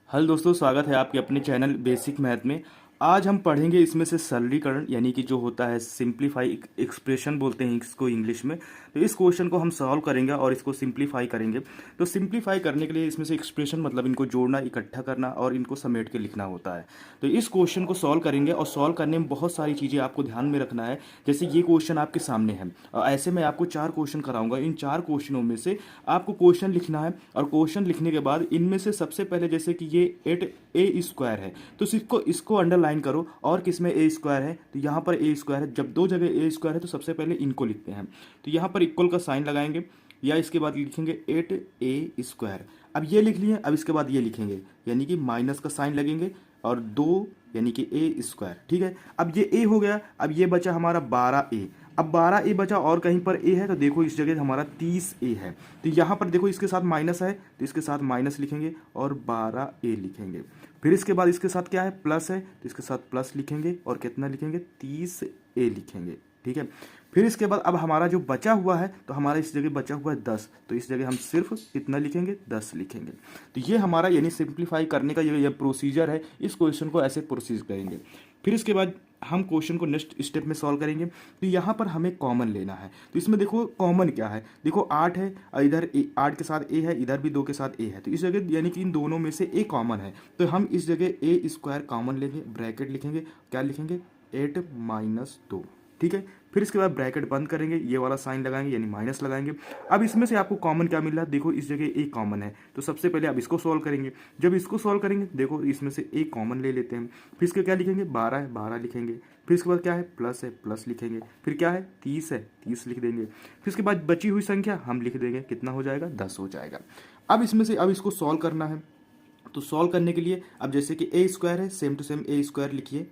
Hello दोस्तों, स्वागत है आपके अपने चैनल बेसिक मैथ में। आज हम पढ़ेंगे इसमें से सरलीकरण, यानी कि जो होता है सिंप्लीफाई एक्सप्रेशन बोलते हैं इसको इंग्लिश में। तो इस क्वेश्चन को हम सॉल्व करेंगे और इसको सिंप्लीफाई करेंगे। तो सिंप्लीफाई करने के लिए इसमें से एक्सप्रेशन मतलब इनको जोड़ना, इकट्ठा करना और इनको समेट के लिखना होता है। तो इस क्वेश्चन को सॉल्व करेंगे और सॉल्व करने में बहुत सारी चीज़ें आपको ध्यान में रखना है। जैसे ये क्वेश्चन आपके सामने है और ऐसे मैं आपको 4 क्वेश्चन कराऊंगा। इन 4 क्वेश्चनों में से आपको क्वेश्चन लिखना है और क्वेश्चन लिखने के बाद इनमें से सबसे पहले, जैसे कि ये 8a² है तो इसको अंडरलाइन करो। और किस में a² है तो यहाँ पर a² है। जब दो जगह a² है तो सबसे पहले इनको लिखते हैं। तो यहाँ पर इक्वल का साइन लगाएंगे या इसके बाद लिखेंगे 8a²। अब ये लिख लिए। अब इसके बाद ये लिखेंगे यानी कि माइनस का साइन लगेंगे और 2 यानी कि a²। ठीक है, अब ये a हो गया। अब ये बचा हमारा 12a। अब 12a बचा और कहीं पर a है तो देखो इस जगह हमारा 30a है। तो यहाँ पर देखो इसके साथ माइनस है तो इसके साथ माइनस लिखेंगे और 12a लिखेंगे। फिर इसके बाद इसके साथ क्या है, प्लस है तो इसके साथ प्लस लिखेंगे और कितना लिखेंगे, 30a लिखेंगे। ठीक है, फिर इसके बाद अब हमारा जो बचा हुआ है तो हमारा इस जगह बचा हुआ है 10, तो इस जगह हम सिर्फ कितना लिखेंगे, 10 लिखेंगे। तो ये हमारा यानी सिंप्लीफाई करने का ये प्रोसीजर है। इस क्वेश्चन को ऐसे प्रोसीज करेंगे। फिर इसके बाद हम क्वेश्चन को नेक्स्ट स्टेप में सॉल्व करेंगे। तो यहाँ पर हमें कॉमन लेना है। तो इसमें देखो कॉमन क्या है, देखो 8 है और इधर 8 के साथ a है, इधर भी 2 के साथ a है। तो इस जगह यानी कि इन दोनों में से a कॉमन है तो हम इस जगह a² कॉमन लेंगे, ब्रैकेट लिखेंगे, क्या लिखेंगे, 8 - 2। ठीक है, फिर इसके बाद ब्रैकेट बंद करेंगे, ये वाला साइन लगाएंगे यानी माइनस लगाएंगे। अब इसमें से आपको कॉमन क्या मिल रहा है, देखो इस जगह एक कॉमन है तो सबसे पहले अब इसको सॉल्व करेंगे। जब इसको सॉल्व करेंगे देखो इसमें से एक कॉमन ले लेते हैं। फिर इसके क्या लिखेंगे, 12 है 12 लिखेंगे। फिर इसके बाद क्या है, प्लस है प्लस लिखेंगे। फिर क्या है, 30 है 30 लिख देंगे। फिर इसके बाद बची हुई संख्या हम लिख देंगे, कितना हो जाएगा, 10 हो जाएगा। अब इसमें से अब इसको सॉल्व करना है। तो सॉल्व करने के लिए अब जैसे कि a² है, सेम टू सेम a² लिखिए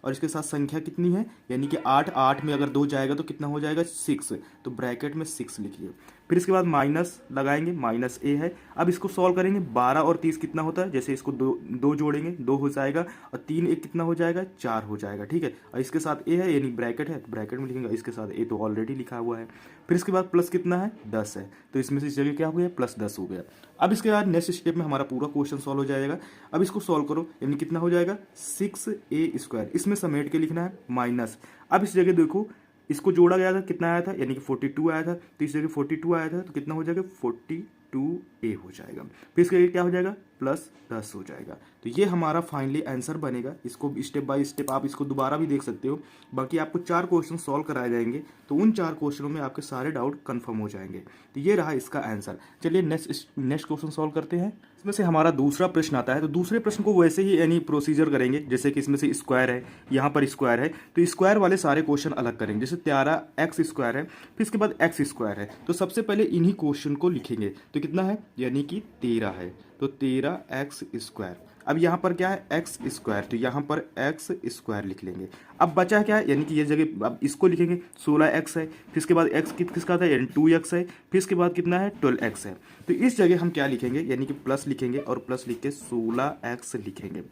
और इसके साथ संख्या कितनी है, यानी कि 8 में अगर 2 जाएगा तो कितना हो जाएगा, 6। तो ब्रैकेट में 6 लिखिए। फिर इसके बाद माइनस लगाएंगे, माइनस a है। अब इसको सॉल्व करेंगे, 12 और 30 कितना होता है, जैसे इसको दो जोड़ेंगे 2 हो जाएगा और 3 1 कितना हो जाएगा, 4 हो जाएगा। ठीक है, और इसके साथ a है यानी ब्रैकेट है तो ब्रैकेट में लिखेंगे, इसके साथ a तो ऑलरेडी लिखा हुआ है। फिर इसके बाद प्लस कितना है, 10 है तो इसमें से इस जगह क्या हो गया, +10 हो गया। अब इसके बाद नेक्स्ट स्टेप में हमारा पूरा क्वेश्चन सॉल्व हो जाएगा। अब इसको सॉल्व करो यानी कितना हो जाएगा, 6a²। इसमें समेट के लिखना है माइनस। अब इस जगह देखो इसको जोड़ा गया था, कितना आया था, यानी कि 42 आया था तो इस जगह 42 आया था तो कितना हो जाएगा, 42a हो जाएगा। फिर इसके क्या हो जाएगा, +10 हो जाएगा। तो ये हमारा फाइनली आंसर बनेगा। इसको स्टेप बाय स्टेप आप इसको दोबारा भी देख सकते हो। बाकी आपको 4 क्वेश्चन सॉल्व कराए जाएंगे तो उन 4 क्वेश्चनों में आपके सारे डाउट कंफर्म हो जाएंगे। तो ये रहा इसका आंसर। चलिए नेक्स्ट क्वेश्चन सॉल्व करते हैं। इसमें से हमारा दूसरा प्रश्न आता है। तो दूसरे प्रश्न को वैसे ही यानी प्रोसीजर करेंगे, जैसे कि इसमें से स्क्वायर है, यहाँ पर स्क्वायर है तो स्क्वायर वाले सारे क्वेश्चन अलग करेंगे। जैसे 13x² है, फिर इसके बाद x² है तो सबसे पहले इन्हीं क्वेश्चन को लिखेंगे। तो कितना है, यानी कि 13 है तो 13x²। अब यहाँ पर क्या है, x² तो यहाँ पर x² लिख लेंगे। अब बचा है क्या है, यानी कि ये जगह अब इसको लिखेंगे, 16x है। फिर इसके बाद x किसका था, यानी 2x है। फिर इसके बाद कितना है, 12x है। तो इस जगह हम क्या लिखेंगे, यानी कि प्लस लिखेंगे और प्लस लिख के 16x लिखेंगे।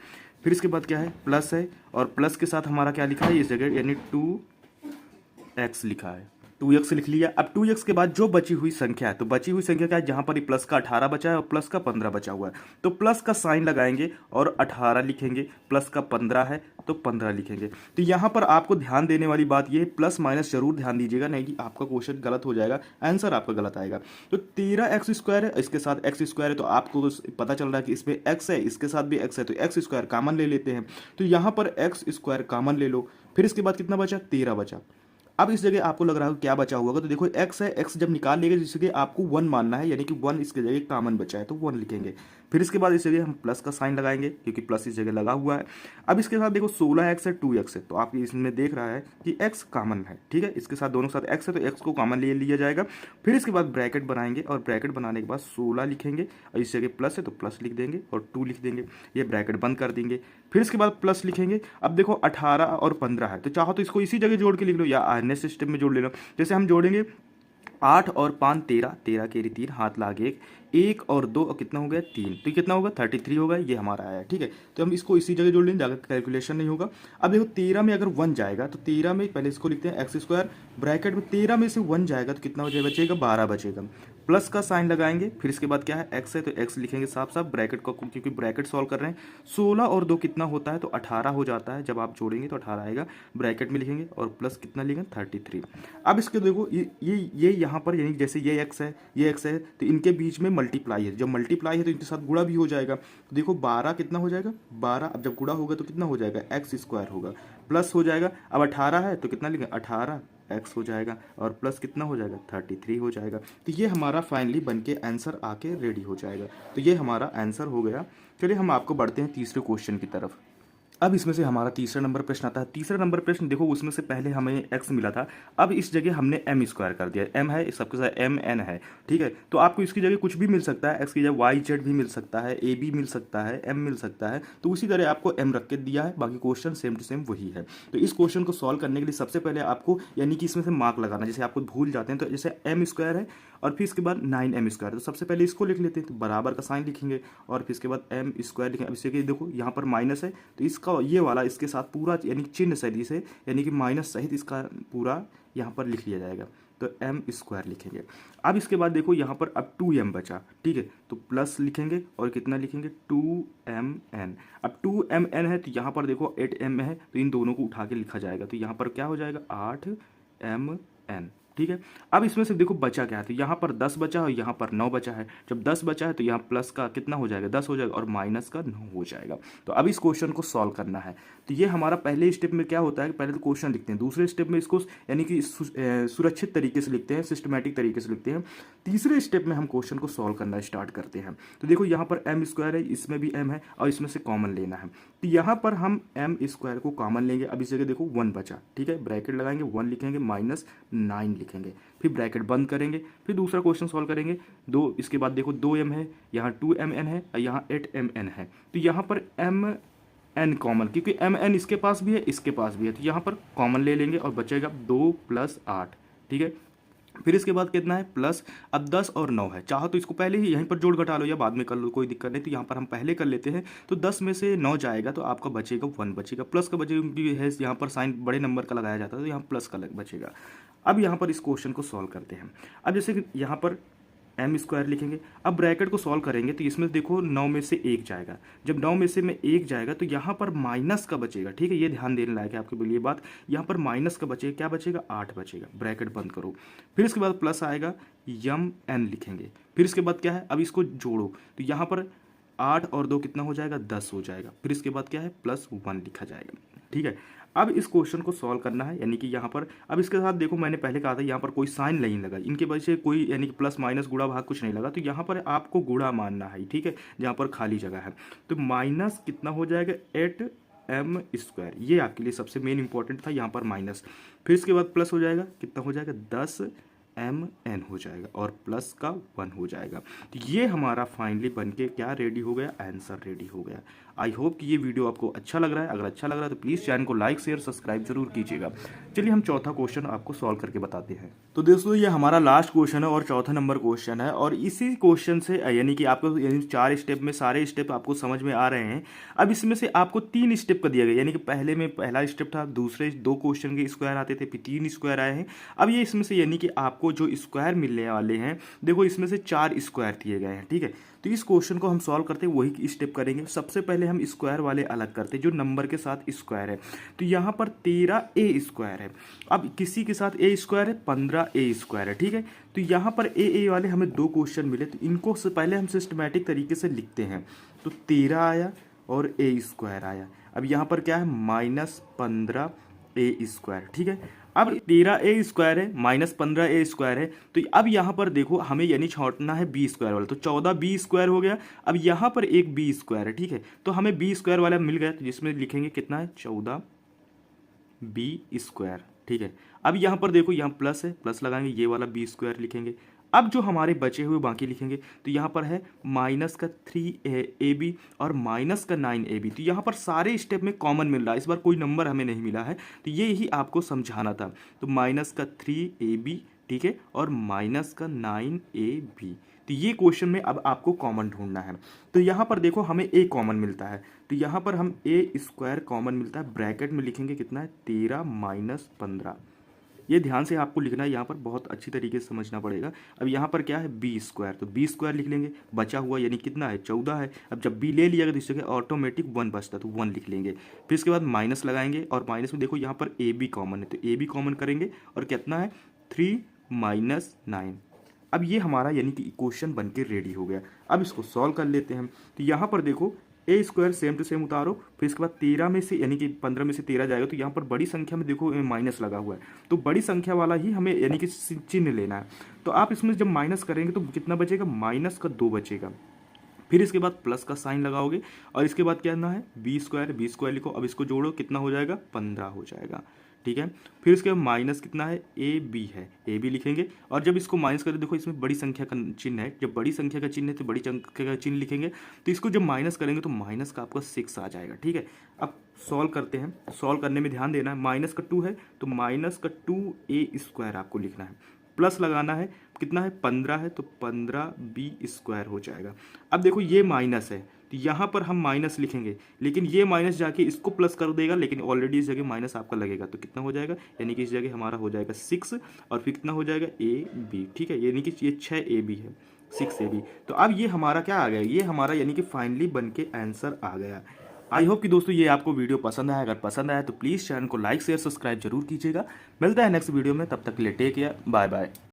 फिर इसके बाद क्या है, प्लस है और प्लस के साथ हमारा क्या लिखा है इस जगह, यानी 2x लिखा है, 2x लिख लिया। अब 2x के बाद जो बची हुई संख्या है, तो बची हुई संख्या क्या है, जहां पर ये प्लस का 18 बचा है और प्लस का 15 बचा हुआ है तो प्लस का साइन लगाएंगे और 18 लिखेंगे। प्लस का 15 है तो 15 लिखेंगे। तो यहाँ पर आपको ध्यान देने वाली बात ये है, प्लस माइनस जरूर ध्यान दीजिएगा, नहीं कि आपका क्वेश्चन गलत हो जाएगा, आंसर आपका गलत आएगा। तो 13x² है, इसके साथ x² है तो आपको पता चल रहा है कि इसमें x है, इसके साथ भी x है तो x² कॉमन ले लेते हैं। तो यहाँ पर x² कॉमन ले लो। फिर इसके बाद कितना बचा, 13 बचा। अब इस जगह आपको लग रहा है क्या बचा होगा, तो देखो x है, x जब निकाल लेंगे जिस जगह आपको 1 मानना है, यानी कि 1 इसके जगह कॉमन बचा है तो 1 लिखेंगे। फिर इसके बाद इस जगह हम प्लस का साइन लगाएंगे क्योंकि प्लस इस जगह लगा हुआ है। अब इसके साथ देखो 16x है, 2x है तो आप इसमें देख रहा है कि x कॉमन है। ठीक है, इसके साथ दोनों साथ x है तो x को कॉमन ले लिया जाएगा। फिर इसके बाद ब्रैकेट बनाएंगे और ब्रैकेट बनाने के बाद 16 लिखेंगे और इस जगह प्लस है तो प्लस लिख देंगे और 2 लिख देंगे, ये ब्रैकेट बंद कर देंगे। फिर इसके बाद प्लस लिखेंगे। अब देखो 18 और 15 है तो चाहो तो इसको इसी जगह जोड़ के लिख लो या नेक्स्ट स्टेप में जोड़ ले लो। जैसे हम जोड़ेंगे 8 और 5 13, 13 के 3 हाथ लागे 1 और 2 और कितना हो गया, 3 तो कितना होगा, 33 होगा, ये हमारा आया। ठीक है, तो हम इसको इसी जगह जोड़ लेंगे, ज़्यादा कैलकुलेशन नहीं होगा। अब देखो 13 में अगर 1 जाएगा तो 13 में पहले इसको लिखते हैं x², ब्रैकेट में 13 में से 1 जाएगा तो कितना हो जाएगा, बचेगा 12 बचेगा। प्लस का साइन लगाएंगे, फिर इसके बाद क्या है x है तो x लिखेंगे साफ साफ ब्रैकेट को, क्योंकि ब्रैकेट सॉल्व कर रहे हैं। 16 और 2 कितना होता है तो 18 हो जाता है, जब आप जोड़ेंगे तो 18 आएगा, ब्रैकेट में लिखेंगे और प्लस कितना लिखेंगे 33। अब इसके देखो ये यहाँ पर यानी जैसे ये x है ये x है तो इनके बीच में मल्टीप्लाई है, जब मल्टीप्लाई है तो इनके साथ गुणा भी हो जाएगा। तो देखो 12 कितना हो जाएगा 12, अब जब गुणा होगा तो कितना हो जाएगा x स्क्वायर होगा, प्लस हो जाएगा। अब 18 है तो कितना लिखेंगे 18 x हो जाएगा और प्लस कितना हो जाएगा 33 हो जाएगा। तो ये हमारा फाइनली बन के आंसर आके रेडी हो जाएगा। तो ये हमारा आंसर हो गया। चलिए हम आपको बढ़ते हैं तीसरे क्वेश्चन की तरफ। अब इसमें से हमारा तीसरा नंबर प्रश्न आता है। तीसरा नंबर प्रश्न देखो, उसमें से पहले हमें x मिला था, अब इस जगह हमने m स्क्वायर कर दिया। m है सबके साथ m n है, ठीक है। तो आपको इसकी जगह कुछ भी मिल सकता है, x की जगह y z भी मिल सकता है, a b मिल सकता है, m मिल सकता है। तो उसी तरह आपको m रख के दिया है, बाकी क्वेश्चन सेम टू सेम वही है। तो इस क्वेश्चन को सॉल्व करने के लिए सबसे पहले आपको यानी कि इसमें से मार्क लगाना, जैसे आपको भूल जाते हैं तो जैसे m स्क्वायर है और फिर इसके बाद 9m स्क्वायर, तो सबसे पहले इसको लिख लेते हैं, तो बराबर का साइन लिखेंगे और फिर इसके बाद m स्क्वायर लिखेंगे। अब इसे देखो यहाँ पर माइनस है तो इसका ये वाला इसके साथ पूरा यानी चिन्ह सही से यानी कि माइनस सहित इसका पूरा यहाँ पर लिख लिया जाएगा, तो m स्क्वायर लिखेंगे। अब इसके बाद देखो यहाँ पर अब 2m बचा, ठीक है, तो प्लस लिखेंगे और कितना लिखेंगे 2mn। अब 2mn है तो यहाँ पर देखो 8m है तो इन दोनों को उठा के लिखा जाएगा, तो यहाँ पर क्या हो जाएगा 8mn, ठीक है। अब इसमें से देखो बचा क्या है, तो यहाँ पर 10 बचा है और यहाँ पर 9 बचा है। जब 10 बचा है तो यहाँ प्लस का कितना हो जाएगा 10 हो जाएगा और माइनस का 9 हो जाएगा। तो अब इस क्वेश्चन को सॉल्व करना है। तो ये हमारा पहले स्टेप में क्या होता है, पहले तो क्वेश्चन लिखते हैं, दूसरे स्टेप में इसको यानी कि सुरक्षित तरीके से लिखते हैं, सिस्टमेटिक तरीके से लिखते हैं। तीसरे स्टेप में हम क्वेश्चन को सॉल्व करना स्टार्ट करते हैं। तो देखो यहाँ पर m स्क्वायर है, इसमें भी m है और इसमें से कॉमन लेना है, तो यहाँ पर हम m स्क्वायर को कॉमन लेंगे। अब इस जगह देखो 1 बचा, ठीक है, ब्रैकेट लगाएंगे 1 लिखेंगे माइनस 9 लिखेंगे, फिर ब्रैकेट बंद करेंगे, फिर दूसरा क्वेश्चन सॉल्व करेंगे। दो इसके बाद देखो 2m है, यहाँ 2mn है और यहाँ 8mn है, तो यहाँ पर mn कॉमन, क्योंकि mn इसके पास भी है इसके पास भी है, तो यहाँ पर कॉमन ले लेंगे और बचेगा 2 + 8, ठीक है। फिर इसके बाद कितना है प्लस, अब 10 और 9 है, चाहो तो इसको पहले ही यहीं पर जोड़ घटा लो या बाद में कर लो, कोई दिक्कत नहीं। तो यहाँ पर हम पहले कर लेते हैं, तो 10 में से 9 जाएगा तो आपका बचेगा 1 बचेगा, प्लस का बचेगा क्योंकि है यहाँ पर साइन बड़े नंबर का लगाया जाता है तो यहाँ प्लस का बचेगा। अब यहाँ पर इस क्वेश्चन को सॉल्व करते हैं। अब जैसे कि यहाँ पर m स्क्वायर लिखेंगे, अब ब्रैकेट को सॉल्व करेंगे तो इसमें देखो 9 में से 1 जाएगा, जब 9 में से 1 जाएगा तो यहाँ पर माइनस का बचेगा, ठीक है, ये ध्यान देने लायक है आपके लिए बात। यहाँ पर माइनस का बचेगा, क्या बचेगा 8 बचेगा, ब्रैकेट बंद करो। फिर इसके बाद प्लस आएगा mn लिखेंगे, फिर इसके बाद क्या है अब इसको जोड़ो, तो यहाँ पर 8 और 2 कितना हो जाएगा 10 हो जाएगा, फिर इसके बाद क्या है +1 लिखा जाएगा, ठीक है। अब इस क्वेश्चन को सॉल्व करना है, यानी कि यहाँ पर अब इसके साथ देखो मैंने पहले कहा था यहाँ पर कोई साइन नहीं लगा, इनके वजह से कोई यानी कि प्लस माइनस गुणा भाग कुछ नहीं लगा, तो यहाँ पर आपको गुणा मानना है, ठीक है, जहाँ पर खाली जगह है। तो माइनस कितना हो जाएगा 8m स्क्वायर, ये आपके लिए सबसे मेन इंपॉर्टेंट था, यहाँ पर माइनस, फिर इसके बाद प्लस हो जाएगा, कितना हो जाएगा 10mn हो जाएगा और प्लस का 1 हो जाएगा। तो ये हमारा फाइनली बनके क्या रेडी हो गया, आंसर रेडी हो गया। आई होप कि ये वीडियो आपको अच्छा लग रहा है, अगर अच्छा लग रहा है तो प्लीज़ चैनल को लाइक शेयर सब्सक्राइब जरूर कीजिएगा। चलिए हम चौथा क्वेश्चन आपको सॉल्व करके बताते हैं। तो दोस्तों ये हमारा लास्ट क्वेश्चन है और चौथा नंबर क्वेश्चन है, और इसी क्वेश्चन से यानी कि आपको यानी 4 स्टेप में सारे स्टेप आपको समझ में आ रहे हैं। अब इसमें से आपको 3 स्टेप का दिया गया, यानी कि पहले में पहला स्टेप था, दूसरे 2 क्वेश्चन के स्क्वायर आते थे, फिर 3 स्क्वायर आए हैं। अब ये इसमें से यानी कि आपको जो स्क्वायर मिलने वाले हैं, देखो इसमें से 4 स्क्वायर दिए गए हैं, ठीक है। तो इस क्वेश्चन को हम सॉल्व करते हैं वही स्टेप करेंगे। सबसे पहले हम स्क्वायर वाले अलग करते हैं, जो नंबर के साथ स्क्वायर है। तो यहाँ पर 13a स्क्वायर है, अब किसी के साथ a स्क्वायर है 15a स्क्वायर है, ठीक है। तो यहाँ पर a वाले हमें 2 क्वेश्चन मिले, तो इनको से पहले हम सिस्टमैटिक तरीके से लिखते हैं। तो 13 आया और a स्क्वायर आया, अब यहाँ पर क्या है -15a स्क्वायर, ठीक है। अब 13a स्क्वायर है -15a स्क्वायर है, तो अब यहाँ पर देखो हमें यानी छांटना है b स्क्वायर वाला, तो 14b स्क्वायर हो गया। अब यहाँ पर एक b स्क्वायर है, ठीक है, तो हमें b स्क्वायर वाला मिल गया, तो जिसमें लिखेंगे कितना है 14b स्क्वायर, ठीक है। अब यहाँ पर देखो यहाँ प्लस है, प्लस लगाएंगे, ये वाला b स्क्वायर लिखेंगे। अब जो हमारे बचे हुए बाकी लिखेंगे, तो यहाँ पर है माइनस का 3ab और माइनस का 9ab, तो यहाँ पर सारे स्टेप में कॉमन मिल रहा है, इस बार कोई नंबर हमें नहीं मिला है, तो ये ही आपको समझाना था। तो माइनस का 3ab, ठीक है, और माइनस का 9ab, तो ये क्वेश्चन में अब आपको कॉमन ढूंढना है। तो यहाँ पर देखो हमें a कॉमन मिलता है, तो यहाँ पर हम a स्क्वायर कॉमन मिलता है, ब्रैकेट में लिखेंगे कितना है 13 - 15, ये ध्यान से आपको लिखना है, यहाँ पर बहुत अच्छी तरीके से समझना पड़ेगा। अब यहाँ पर क्या है बी स्क्वायर, तो बी स्क्वायर लिख लेंगे, बचा हुआ यानी कितना है 14 है। अब जब बी ले लिया तो इस जगह ऑटोमेटिक 1 बचता है तो 1 लिख लेंगे। फिर इसके बाद माइनस लगाएंगे और माइनस में देखो यहाँ पर ए बी कॉमन है, तो ए बी कॉमन करेंगे और कितना है 3 माइनस 9। अब ये हमारा यानी कि इक्वेशन बन के रेडी हो गया। अब इसको सॉल्व कर लेते हैं। तो यहाँ पर देखो ए स्क्वायर सेम टू सेम उतारो, फिर इसके बाद 13 में से यानी कि 15 में से 13 जाएगा, तो यहाँ पर बड़ी संख्या में देखो माइनस लगा हुआ है, तो बड़ी संख्या वाला ही हमें यानी कि चिन्ह लेना है। तो आप इसमें जब माइनस करेंगे तो कितना बचेगा, माइनस का 2 बचेगा। फिर इसके बाद प्लस का साइन लगाओगे और इसके बाद क्या करना है बी स्क्वायर लिखो। अब इसको जोड़ो कितना हो जाएगा 15 हो जाएगा, ठीक है। फिर इसके बाद माइनस कितना है ए बी है, ए बी लिखेंगे और जब इसको माइनस करें देखो इसमें बड़ी संख्या का चिन्ह है, जब बड़ी संख्या का चिन्ह है तो बड़ी संख्या का चिन्ह लिखेंगे। तो इसको जब माइनस करेंगे तो माइनस का आपका 6 आ जाएगा, ठीक है। अब सॉल्व करते हैं, सॉल्व करने में ध्यान देना है, माइनस का 2 है तो माइनस का 2 ए स्क्वायर आपको लिखना है, प्लस लगाना है कितना है 15 है तो 15 बी स्क्वायर हो जाएगा। अब देखो ये माइनस है तो यहाँ पर हम माइनस लिखेंगे, लेकिन ये माइनस जाके इसको प्लस कर देगा, लेकिन ऑलरेडी इस जगह माइनस आपका लगेगा तो कितना हो जाएगा, यानी कि इस जगह हमारा हो जाएगा 6 और फिर कितना हो जाएगा ए बी, ठीक है। यानी कि ये 6 ए बी है, 6 ए बी। तो अब ये हमारा क्या आ गया, ये हमारा यानी कि फाइनली बन के आंसर आ गया। आई होप कि दोस्तों ये आपको वीडियो पसंद आया, अगर पसंद आया तो प्लीज़ चैनल को लाइक शेयर सब्सक्राइब जरूर कीजिएगा। मिलता है नेक्स्ट वीडियो में, तब तक के लिए टेक केयर, बाय बाय।